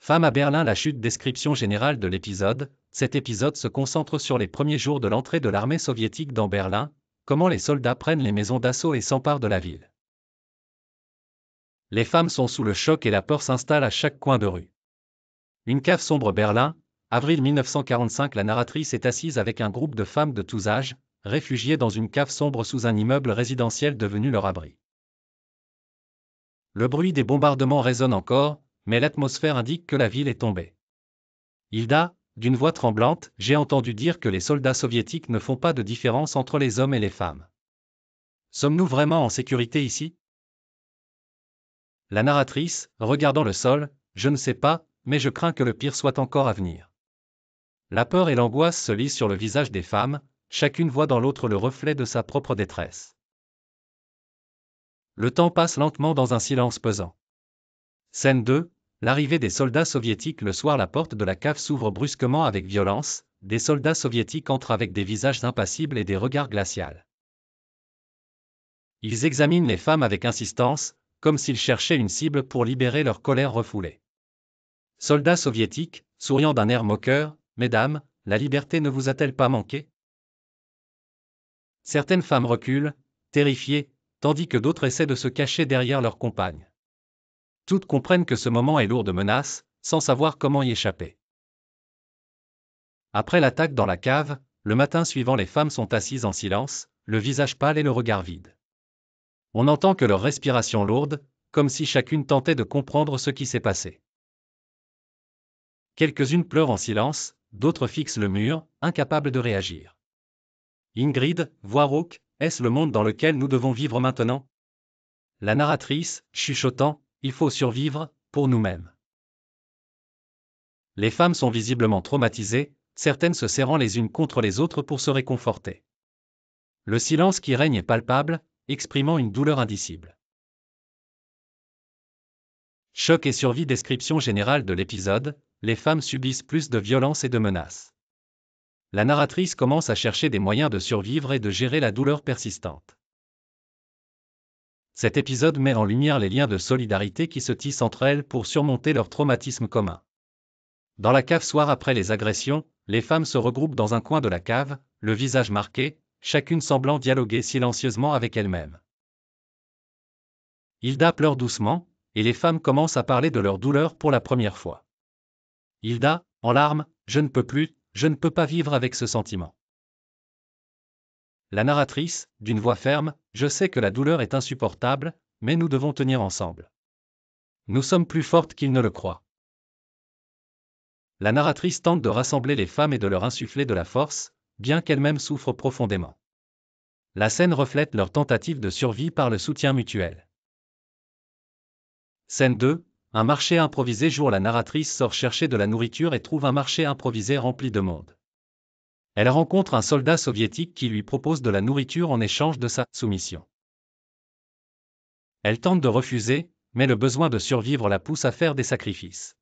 Femmes à Berlin, la chute. Description générale de l'épisode. Cet épisode se concentre sur les premiers jours de l'entrée de l'armée soviétique dans Berlin, comment les soldats prennent les maisons d'assaut et s'emparent de la ville. Les femmes sont sous le choc et la peur s'installe à chaque coin de rue. Une cave sombre. Berlin, avril 1945. La narratrice est assise avec un groupe de femmes de tous âges, réfugiées dans une cave sombre sous un immeuble résidentiel devenu leur abri. Le bruit des bombardements résonne encore, mais l'atmosphère indique que la ville est tombée. Hilda, d'une voix tremblante, j'ai entendu dire que les soldats soviétiques ne font pas de différence entre les hommes et les femmes. Sommes-nous vraiment en sécurité ici? La narratrice, regardant le sol, je ne sais pas, mais je crains que le pire soit encore à venir. La peur et l'angoisse se lisent sur le visage des femmes, chacune voit dans l'autre le reflet de sa propre détresse. Le temps passe lentement dans un silence pesant. Scène 2, l'arrivée des soldats soviétiques. Le soir, la porte de la cave s'ouvre brusquement avec violence, des soldats soviétiques entrent avec des visages impassibles et des regards glaciaux. Ils examinent les femmes avec insistance, comme s'ils cherchaient une cible pour libérer leur colère refoulée. Soldats soviétiques, souriant d'un air moqueur, « Mesdames, la liberté ne vous a-t-elle pas manqué ?» Certaines femmes reculent, terrifiées, tandis que d'autres essaient de se cacher derrière leurs compagnes. Toutes comprennent que ce moment est lourd de menaces, sans savoir comment y échapper. Après l'attaque dans la cave, le matin suivant, les femmes sont assises en silence, le visage pâle et le regard vide. On n'entend que leur respiration lourde, comme si chacune tentait de comprendre ce qui s'est passé. Quelques-unes pleurent en silence, d'autres fixent le mur, incapables de réagir. Ingrid, voix rauque, est-ce le monde dans lequel nous devons vivre maintenant? La narratrice, chuchotant, il faut survivre, pour nous-mêmes. Les femmes sont visiblement traumatisées, certaines se serrant les unes contre les autres pour se réconforter. Le silence qui règne est palpable, exprimant une douleur indicible. Choc et survie. Description générale de l'épisode, les femmes subissent plus de violences et de menaces. La narratrice commence à chercher des moyens de survivre et de gérer la douleur persistante. Cet épisode met en lumière les liens de solidarité qui se tissent entre elles pour surmonter leur traumatisme commun. Dans la cave soir après les agressions, les femmes se regroupent dans un coin de la cave, le visage marqué, chacune semblant dialoguer silencieusement avec elle-même. Hilda pleure doucement, et les femmes commencent à parler de leur douleur pour la première fois. Hilda, en larmes, je ne peux plus, je ne peux pas vivre avec ce sentiment. La narratrice, d'une voix ferme, je sais que la douleur est insupportable, mais nous devons tenir ensemble. Nous sommes plus fortes qu'ils ne le croient. La narratrice tente de rassembler les femmes et de leur insuffler de la force, bien qu'elles-mêmes souffrent profondément. La scène reflète leur tentative de survie par le soutien mutuel. Scène 2, un marché improvisé. Jour, la narratrice sort chercher de la nourriture et trouve un marché improvisé rempli de monde. Elle rencontre un soldat soviétique qui lui propose de la nourriture en échange de sa soumission. Elle tente de refuser, mais le besoin de survivre la pousse à faire des sacrifices.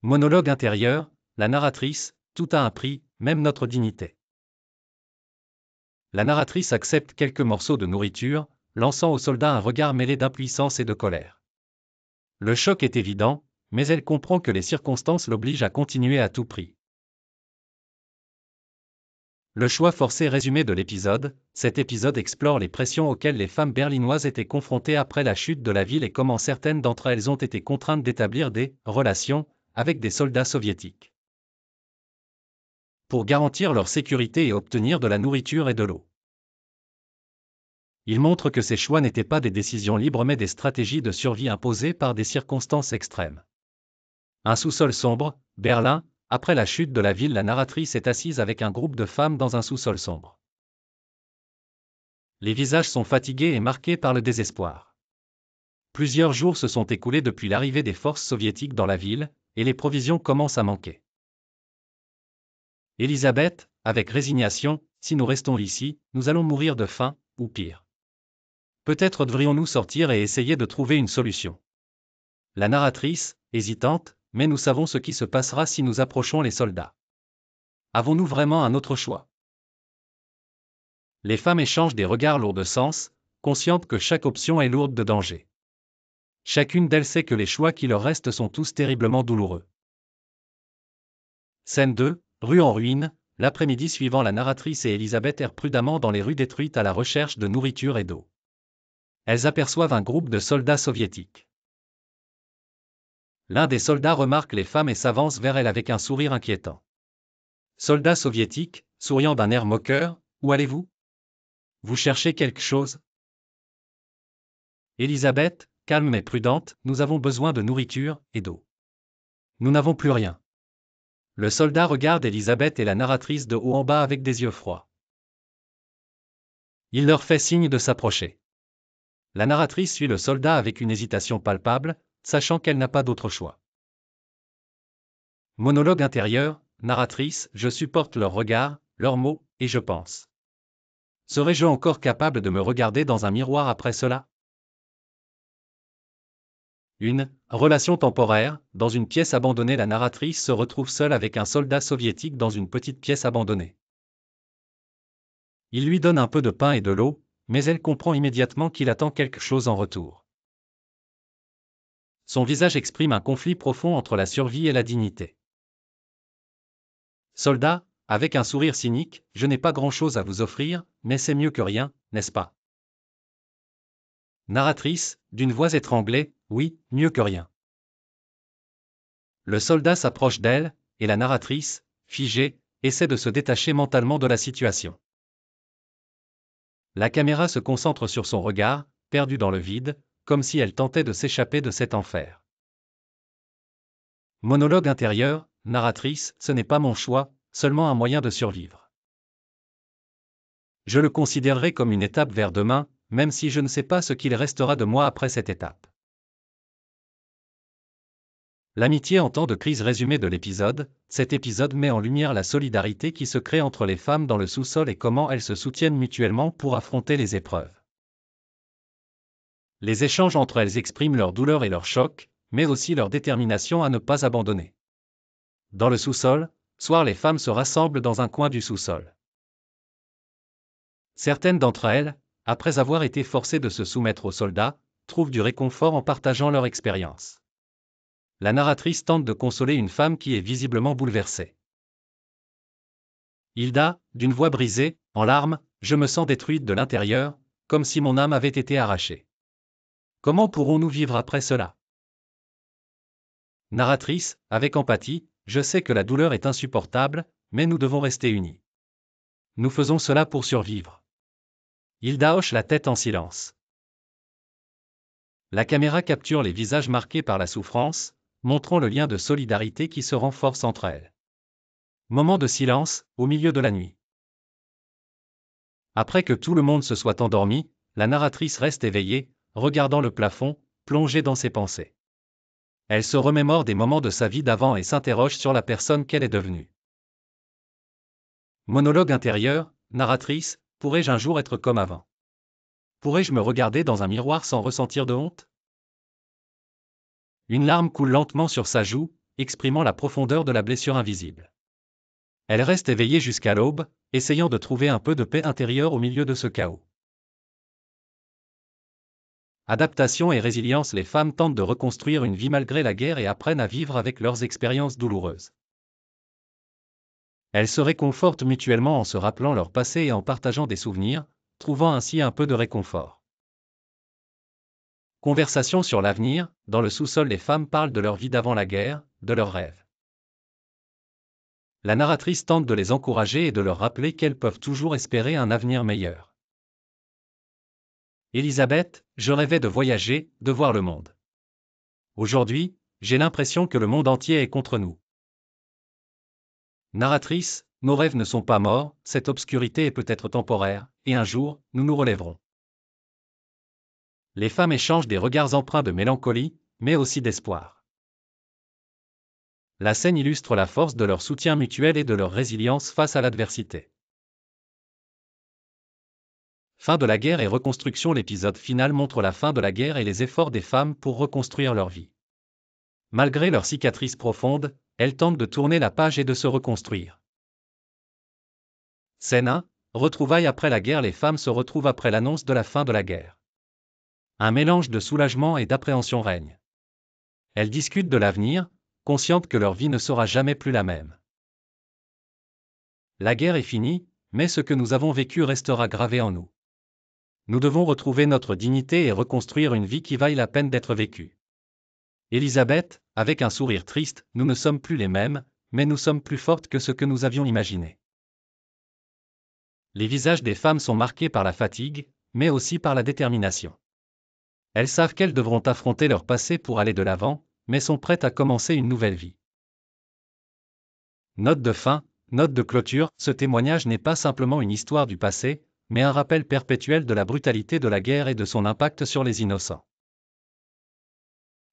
Monologue intérieur, la narratrice, tout a un prix, même notre dignité. La narratrice accepte quelques morceaux de nourriture, lançant au soldat un regard mêlé d'impuissance et de colère. Le choc est évident, mais elle comprend que les circonstances l'obligent à continuer à tout prix. Le choix forcé. Résumé de l'épisode, cet épisode explore les pressions auxquelles les femmes berlinoises étaient confrontées après la chute de la ville et comment certaines d'entre elles ont été contraintes d'établir des relations avec des soldats soviétiques pour garantir leur sécurité et obtenir de la nourriture et de l'eau. Il montre que ces choix n'étaient pas des décisions libres mais des stratégies de survie imposées par des circonstances extrêmes. Un sous-sol sombre, Berlin, après la chute de la ville. La narratrice est assise avec un groupe de femmes dans un sous-sol sombre. Les visages sont fatigués et marqués par le désespoir. Plusieurs jours se sont écoulés depuis l'arrivée des forces soviétiques dans la ville, et les provisions commencent à manquer. Elisabeth, avec résignation, si nous restons ici, nous allons mourir de faim, ou pire. Peut-être devrions-nous sortir et essayer de trouver une solution. La narratrice, hésitante, mais nous savons ce qui se passera si nous approchons les soldats. Avons-nous vraiment un autre choix? Les femmes échangent des regards lourds de sens, conscientes que chaque option est lourde de danger. Chacune d'elles sait que les choix qui leur restent sont tous terriblement douloureux. Scène 2, rue en ruine. L'après-midi suivant, la narratrice et Elisabeth errent prudemment dans les rues détruites à la recherche de nourriture et d'eau. Elles aperçoivent un groupe de soldats soviétiques. L'un des soldats remarque les femmes et s'avance vers elles avec un sourire inquiétant. Soldat soviétique, souriant d'un air moqueur, où allez-vous? Vous cherchez quelque chose? Elisabeth, calme mais prudente, nous avons besoin de nourriture et d'eau. Nous n'avons plus rien. Le soldat regarde Elisabeth et la narratrice de haut en bas avec des yeux froids. Il leur fait signe de s'approcher. La narratrice suit le soldat avec une hésitation palpable, sachant qu'elle n'a pas d'autre choix. Monologue intérieur, narratrice, je supporte leurs regards, leurs mots, et je pense. Serais-je encore capable de me regarder dans un miroir après cela? Une relation temporaire, dans une pièce abandonnée, la narratrice se retrouve seule avec un soldat soviétique dans une petite pièce abandonnée. Il lui donne un peu de pain et de l'eau, mais elle comprend immédiatement qu'il attend quelque chose en retour. Son visage exprime un conflit profond entre la survie et la dignité. Soldat, avec un sourire cynique, je n'ai pas grand-chose à vous offrir, mais c'est mieux que rien, n'est-ce pas? Narratrice, d'une voix étranglée, oui, mieux que rien. Le soldat s'approche d'elle, et la narratrice, figée, essaie de se détacher mentalement de la situation. La caméra se concentre sur son regard, perdu dans le vide, comme si elle tentait de s'échapper de cet enfer. Monologue intérieur, narratrice, ce n'est pas mon choix, seulement un moyen de survivre. Je le considérerai comme une étape vers demain, même si je ne sais pas ce qu'il restera de moi après cette étape. L'amitié en temps de crise. Résumé de l'épisode. Cet épisode met en lumière la solidarité qui se crée entre les femmes dans le sous-sol et comment elles se soutiennent mutuellement pour affronter les épreuves. Les échanges entre elles expriment leur douleur et leur choc, mais aussi leur détermination à ne pas abandonner. Dans le sous-sol, soir, les femmes se rassemblent dans un coin du sous-sol. Certaines d'entre elles, après avoir été forcées de se soumettre aux soldats, trouvent du réconfort en partageant leur expérience. La narratrice tente de consoler une femme qui est visiblement bouleversée. Hilda, d'une voix brisée, en larmes, je me sens détruite de l'intérieur, comme si mon âme avait été arrachée. Comment pourrons-nous vivre après cela? Narratrice, avec empathie, je sais que la douleur est insupportable, mais nous devons rester unis. Nous faisons cela pour survivre. Hilda hoche la tête en silence. La caméra capture les visages marqués par la souffrance, montrant le lien de solidarité qui se renforce entre elles. Moment de silence, au milieu de la nuit. Après que tout le monde se soit endormi, la narratrice reste éveillée, regardant le plafond, plongée dans ses pensées. Elle se remémore des moments de sa vie d'avant et s'interroge sur la personne qu'elle est devenue. Monologue intérieur, narratrice, pourrais-je un jour être comme avant? Pourrais-je me regarder dans un miroir sans ressentir de honte? Une larme coule lentement sur sa joue, exprimant la profondeur de la blessure invisible. Elle reste éveillée jusqu'à l'aube, essayant de trouver un peu de paix intérieure au milieu de ce chaos. Adaptation et résilience. Les femmes tentent de reconstruire une vie malgré la guerre et apprennent à vivre avec leurs expériences douloureuses. Elles se réconfortent mutuellement en se rappelant leur passé et en partageant des souvenirs, trouvant ainsi un peu de réconfort. Conversation sur l'avenir. Dans le sous-sol, les femmes parlent de leur vie d'avant la guerre, de leurs rêves. La narratrice tente de les encourager et de leur rappeler qu'elles peuvent toujours espérer un avenir meilleur. Elisabeth, je rêvais de voyager, de voir le monde. Aujourd'hui, j'ai l'impression que le monde entier est contre nous. Narratrice, nos rêves ne sont pas morts, cette obscurité est peut-être temporaire, et un jour, nous nous relèverons. Les femmes échangent des regards empreints de mélancolie, mais aussi d'espoir. La scène illustre la force de leur soutien mutuel et de leur résilience face à l'adversité. Fin de la guerre et reconstruction. L'épisode final montre la fin de la guerre et les efforts des femmes pour reconstruire leur vie. Malgré leurs cicatrices profondes, elles tentent de tourner la page et de se reconstruire. Scène 1. Retrouvailles après la guerre. Les femmes se retrouvent après l'annonce de la fin de la guerre. Un mélange de soulagement et d'appréhension règne. Elles discutent de l'avenir, conscientes que leur vie ne sera jamais plus la même. La guerre est finie, mais ce que nous avons vécu restera gravé en nous. Nous devons retrouver notre dignité et reconstruire une vie qui vaille la peine d'être vécue. Élisabeth, avec un sourire triste, nous ne sommes plus les mêmes, mais nous sommes plus fortes que ce que nous avions imaginé. Les visages des femmes sont marqués par la fatigue, mais aussi par la détermination. Elles savent qu'elles devront affronter leur passé pour aller de l'avant, mais sont prêtes à commencer une nouvelle vie. Note de fin, note de clôture, ce témoignage n'est pas simplement une histoire du passé, mais un rappel perpétuel de la brutalité de la guerre et de son impact sur les innocents.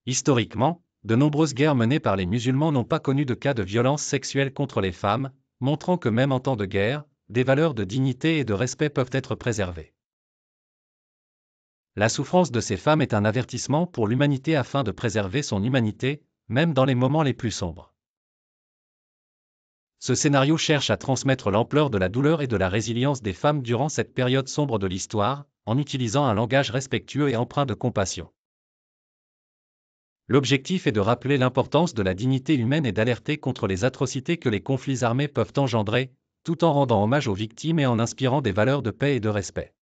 Historiquement, de nombreuses guerres menées par les musulmans n'ont pas connu de cas de violence sexuelle contre les femmes, montrant que même en temps de guerre, des valeurs de dignité et de respect peuvent être préservées. La souffrance de ces femmes est un avertissement pour l'humanité afin de préserver son humanité, même dans les moments les plus sombres. Ce scénario cherche à transmettre l'ampleur de la douleur et de la résilience des femmes durant cette période sombre de l'histoire, en utilisant un langage respectueux et empreint de compassion. L'objectif est de rappeler l'importance de la dignité humaine et d'alerter contre les atrocités que les conflits armés peuvent engendrer, tout en rendant hommage aux victimes et en inspirant des valeurs de paix et de respect.